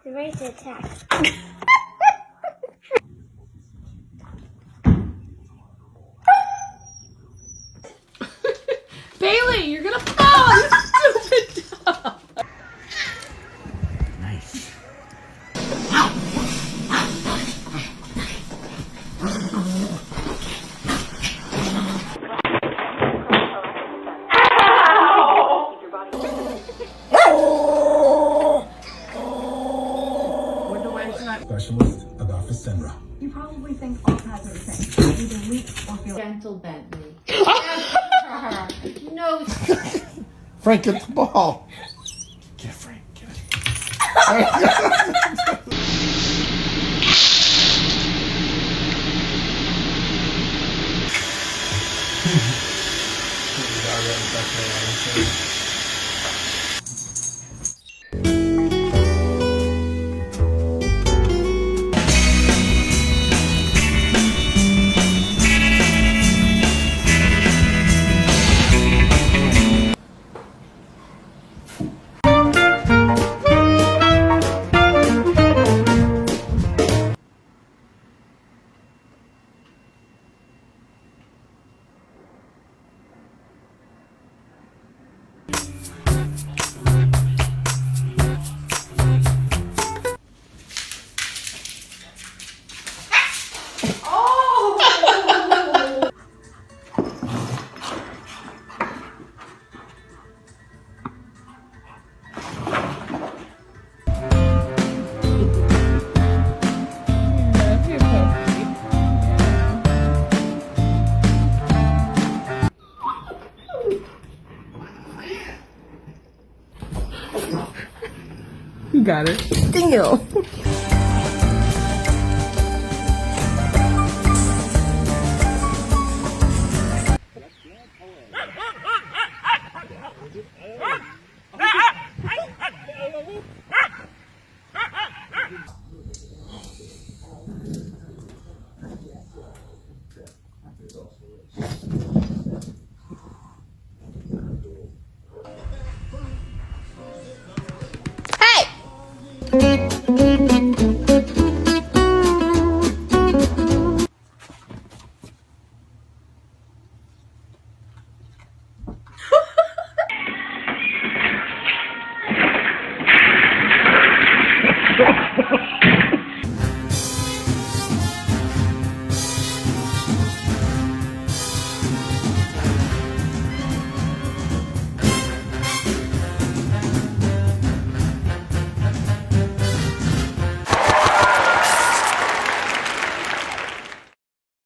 They're ready to attack. Bailey, you're gonna fall, you stupid dog. Nice. Specialist about Fasenra. You probably think all cats are the same, either weak or feel Gentle Bentley. No. Frank, get the ball. Get it, Frank. Get it. You got it. Dingo.